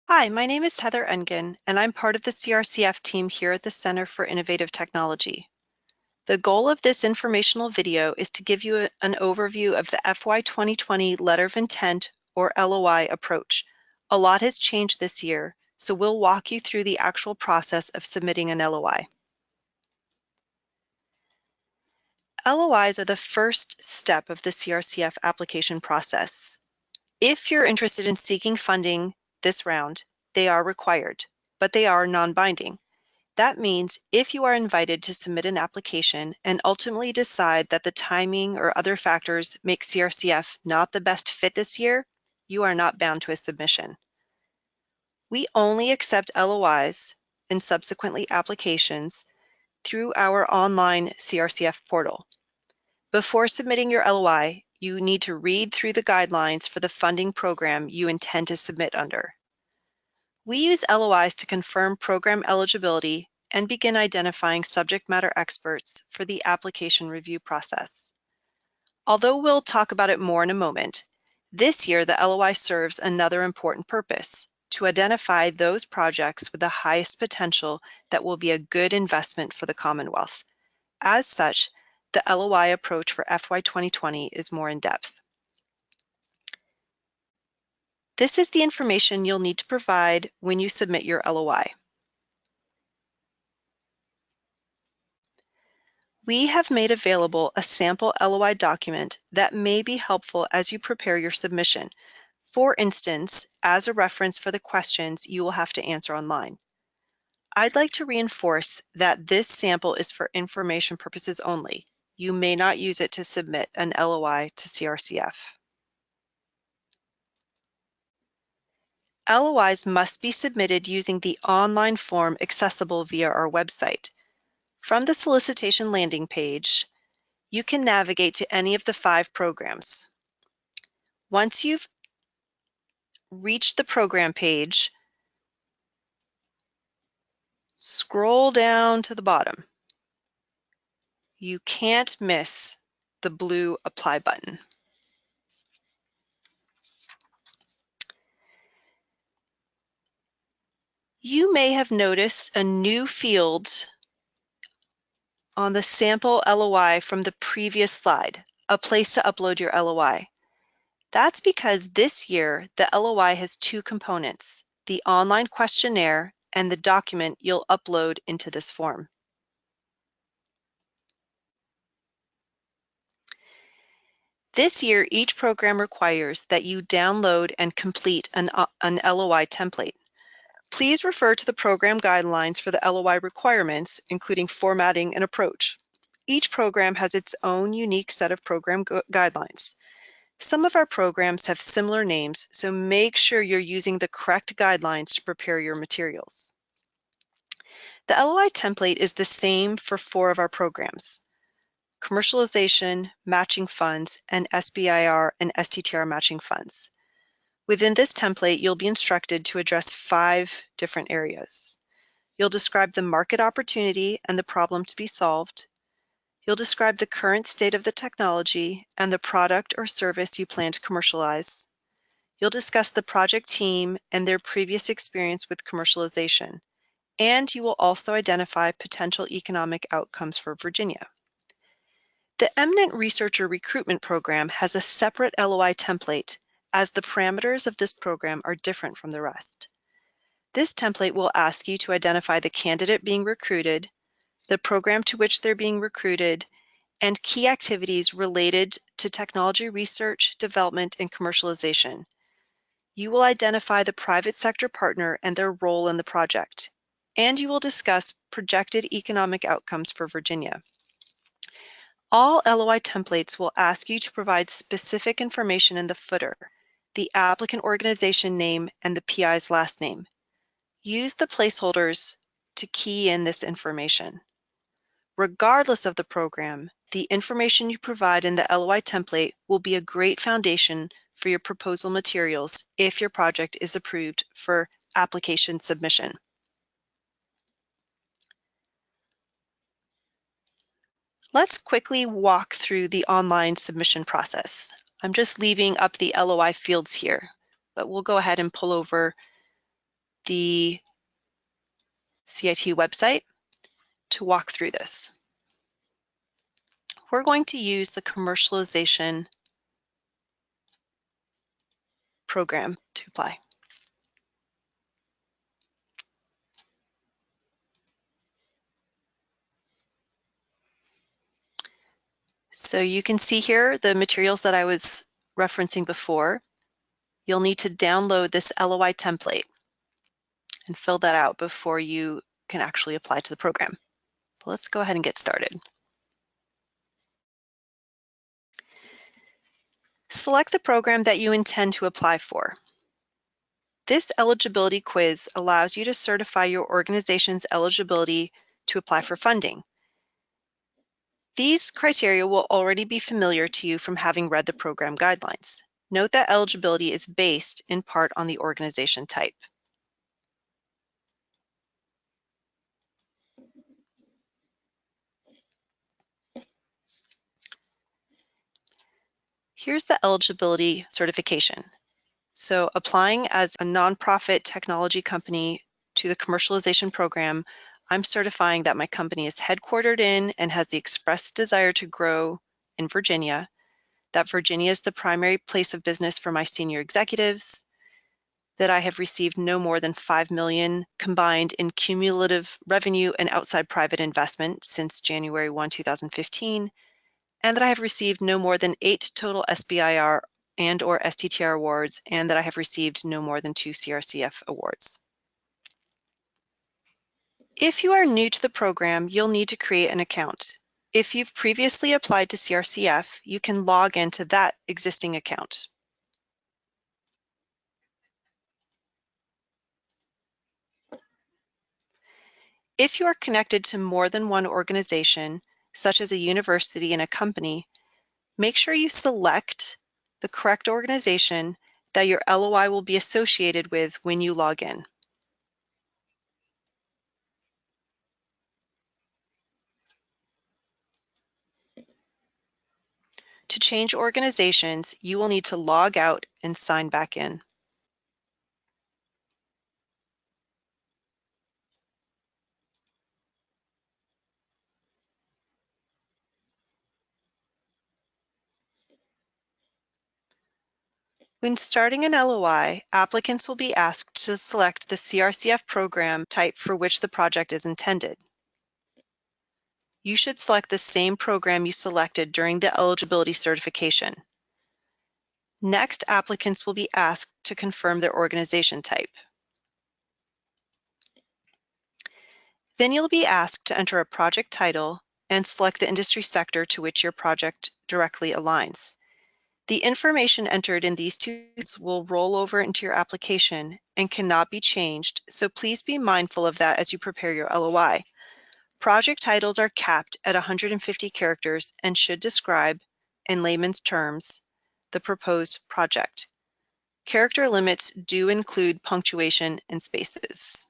Hi, my name is Heather Engen, and I'm part of the CRCF team here at the Center for Innovative Technology. The goal of this informational video is to give you an overview of the FY2020 Letter of Intent, or LOI, approach. A lot has changed this year, so we'll walk you through the actual process of submitting an LOI. LOIs are the first step of the CRCF application process. If you're interested in seeking funding this round, they are required, but they are non-binding. That means if you are invited to submit an application and ultimately decide that the timing or other factors make CRCF not the best fit this year, you are not bound to a submission. We only accept LOIs and subsequently applications through our online CRCF portal. Before submitting your LOI, you need to read through the guidelines for the funding program you intend to submit under. We use LOIs to confirm program eligibility and begin identifying subject matter experts for the application review process. Although we'll talk about it more in a moment, this year the LOI serves another important purpose: to identify those projects with the highest potential that will be a good investment for the Commonwealth. As such, the LOI approach for FY2020 is more in-depth. This is the information you'll need to provide when you submit your LOI. We have made available a sample LOI document that may be helpful as you prepare your submission. For instance, as a reference for the questions you will have to answer online. I'd like to reinforce that this sample is for information purposes only. You may not use it to submit an LOI to CRCF. LOIs must be submitted using the online form accessible via our website. From the solicitation landing page, you can navigate to any of the 5 programs. Once you've reached the program page, scroll down to the bottom. You can't miss the blue Apply button. You may have noticed a new field on the sample LOI from the previous slide, a place to upload your LOI. That's because this year the LOI has 2 components: the online questionnaire and the document you'll upload into this form. This year, each program requires that you download and complete an LOI template. Please refer to the program guidelines for the LOI requirements, including formatting and approach. Each program has its own unique set of program guidelines. Some of our programs have similar names, so make sure you're using the correct guidelines to prepare your materials. The LOI template is the same for 4 of our programs: commercialization, matching funds, and SBIR and STTR matching funds. Within this template, you'll be instructed to address 5 different areas. You'll describe the market opportunity and the problem to be solved. You'll describe the current state of the technology and the product or service you plan to commercialize. You'll discuss the project team and their previous experience with commercialization. And you will also identify potential economic outcomes for Virginia. The Eminent Researcher Recruitment Program has a separate LOI template, as the parameters of this program are different from the rest. This template will ask you to identify the candidate being recruited, the program to which they're being recruited, and key activities related to technology research, development, and commercialization. You will identify the private sector partner and their role in the project, and you will discuss projected economic outcomes for Virginia. All LOI templates will ask you to provide specific information in the footer: the applicant organization name and the PI's last name. Use the placeholders to key in this information. Regardless of the program, the information you provide in the LOI template will be a great foundation for your proposal materials if your project is approved for application submission. Let's quickly walk through the online submission process. I'm just leaving up the LOI fields here, but we'll go ahead and pull over the CIT website to walk through this. We're going to use the commercialization program to apply. So you can see here the materials that I was referencing before. You'll need to download this LOI template and fill that out before you can actually apply to the program. But let's go ahead and get started. Select the program that you intend to apply for. This eligibility quiz allows you to certify your organization's eligibility to apply for funding. These criteria will already be familiar to you from having read the program guidelines. Note that eligibility is based in part on the organization type. Here's the eligibility certification. So applying as a nonprofit technology company to the commercialization program, I'm certifying that my company is headquartered in and has the express desire to grow in Virginia, that Virginia is the primary place of business for my senior executives, that I have received no more than $5 million combined in cumulative revenue and outside private investment since January 1, 2015, and that I have received no more than 8 total SBIR and/or STTR awards, and that I have received no more than 2 CRCF awards. If you are new to the program, you'll need to create an account. If you've previously applied to CRCF, you can log into that existing account. If you are connected to more than one organization, such as a university and a company, make sure you select the correct organization that your LOI will be associated with when you log in. To change organizations, you will need to log out and sign back in. When starting an LOI, applicants will be asked to select the CRCF program type for which the project is intended. You should select the same program you selected during the eligibility certification. Next, applicants will be asked to confirm their organization type. Then you'll be asked to enter a project title and select the industry sector to which your project directly aligns. The information entered in these two fields will roll over into your application and cannot be changed, so please be mindful of that as you prepare your LOI. Project titles are capped at 150 characters and should describe, in layman's terms, the proposed project. Character limits do include punctuation and spaces.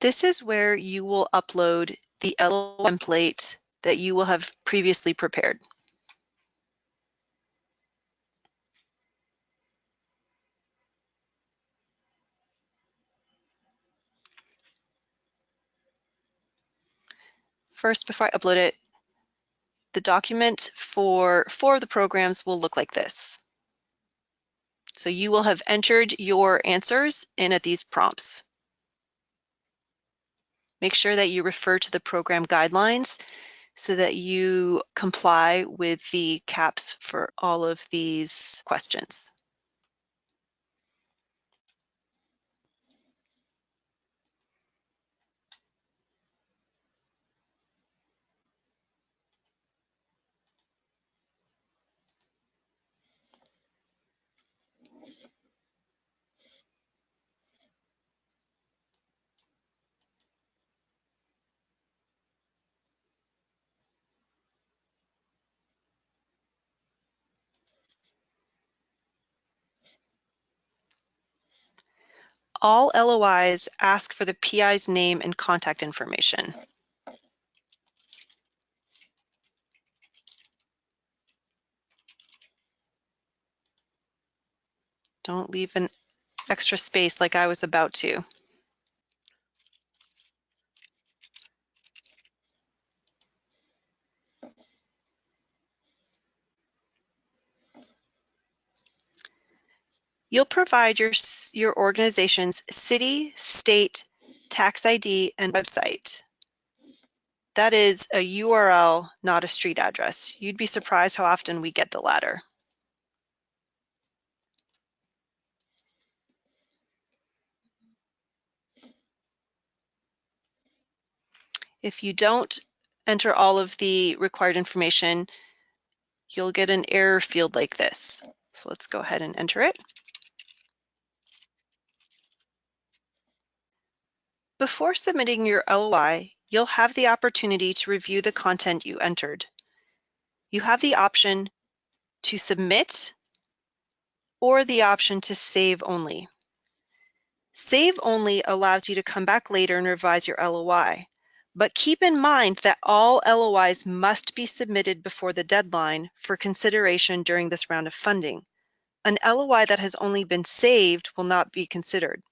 This is where you will upload the LOI template that you will have previously prepared. First, before I upload it, the document for 4 of the programs will look like this. So you will have entered your answers in at these prompts. Make sure that you refer to the program guidelines so that you comply with the caps for all of these questions. All LOIs ask for the PI's name and contact information. Don't leave an extra space like I was about to. You'll provide your organization's city, state, tax ID, and website. That is a URL, not a street address. You'd be surprised how often we get the latter. If you don't enter all of the required information, you'll get an error field like this. So let's go ahead and enter it. Before submitting your LOI, you'll have the opportunity to review the content you entered. You have the option to submit or the option to save only. Save only allows you to come back later and revise your LOI. But keep in mind that all LOIs must be submitted before the deadline for consideration during this round of funding. An LOI that has only been saved will not be considered.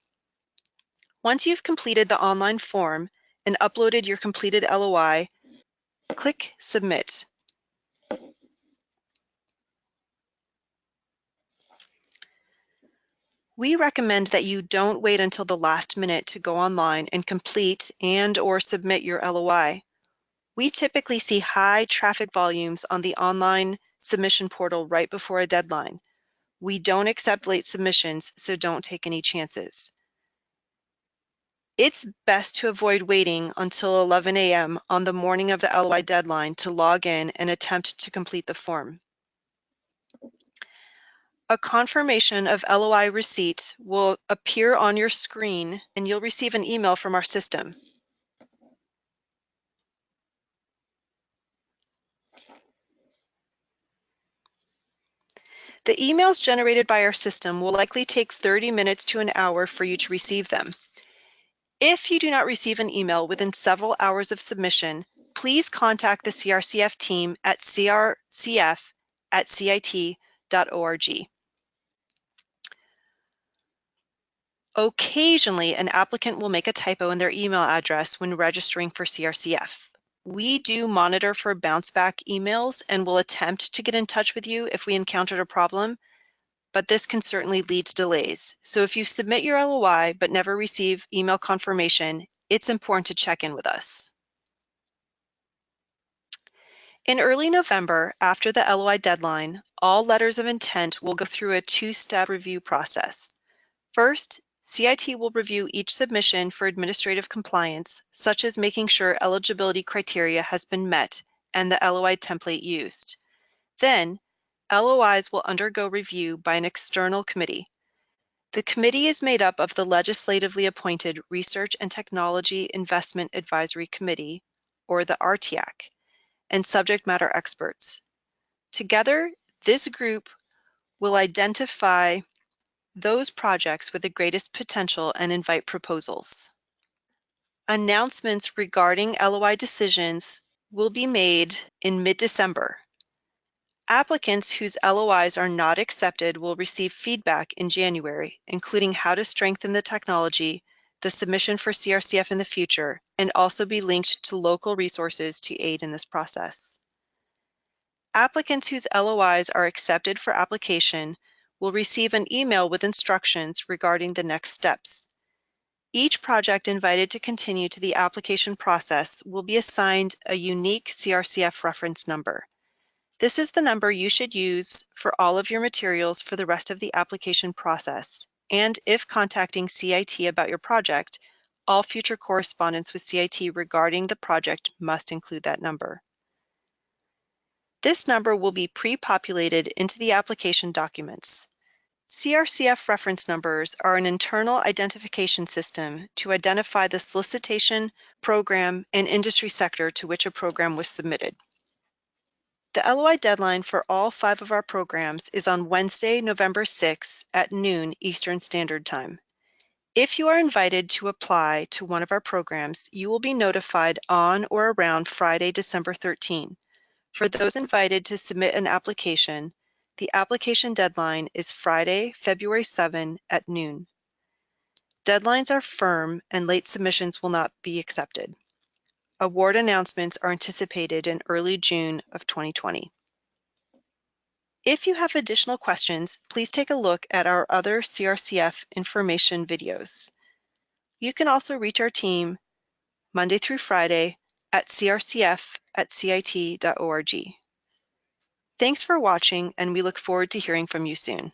Once you've completed the online form and uploaded your completed LOI, click Submit. We recommend that you don't wait until the last minute to go online and complete and/or submit your LOI. We typically see high traffic volumes on the online submission portal right before a deadline. We don't accept late submissions, so don't take any chances. It's best to avoid waiting until 11 a.m. on the morning of the LOI deadline to log in and attempt to complete the form. A confirmation of LOI receipt will appear on your screen and you'll receive an email from our system. The emails generated by our system will likely take 30 minutes to an hour for you to receive them. If you do not receive an email within several hours of submission, please contact the CRCF team at crcf@cit.org. Occasionally, an applicant will make a typo in their email address when registering for CRCF. We do monitor for bounce back emails and will attempt to get in touch with you if we encountered a problem, but this can certainly lead to delays. So if you submit your LOI but never receive email confirmation, it's important to check in with us. In early November, after the LOI deadline, all letters of intent will go through a two-step review process. First, CIT will review each submission for administrative compliance, such as making sure eligibility criteria has been met and the LOI template used. Then, LOIs will undergo review by an external committee. The committee is made up of the legislatively appointed Research and Technology Investment Advisory Committee, or the RTAC, and subject matter experts. Together, this group will identify those projects with the greatest potential and invite proposals. Announcements regarding LOI decisions will be made in mid-December. Applicants whose LOIs are not accepted will receive feedback in January, including how to strengthen the technology, the submission for CRCF in the future, and also be linked to local resources to aid in this process. Applicants whose LOIs are accepted for application will receive an email with instructions regarding the next steps. Each project invited to continue to the application process will be assigned a unique CRCF reference number. This is the number you should use for all of your materials for the rest of the application process. And if contacting CIT about your project, all future correspondence with CIT regarding the project must include that number. This number will be pre-populated into the application documents. CRCF reference numbers are an internal identification system to identify the solicitation, program, and industry sector to which a program was submitted. The LOI deadline for all 5 of our programs is on Wednesday, November 6 at noon Eastern Standard Time. If you are invited to apply to one of our programs, you will be notified on or around Friday, December 13. For those invited to submit an application, the application deadline is Friday, February 7 at noon. Deadlines are firm and late submissions will not be accepted. Award announcements are anticipated in early June of 2020. If you have additional questions, please take a look at our other CRCF information videos. You can also reach our team Monday through Friday at crcf@cit.org. Thanks for watching, and we look forward to hearing from you soon.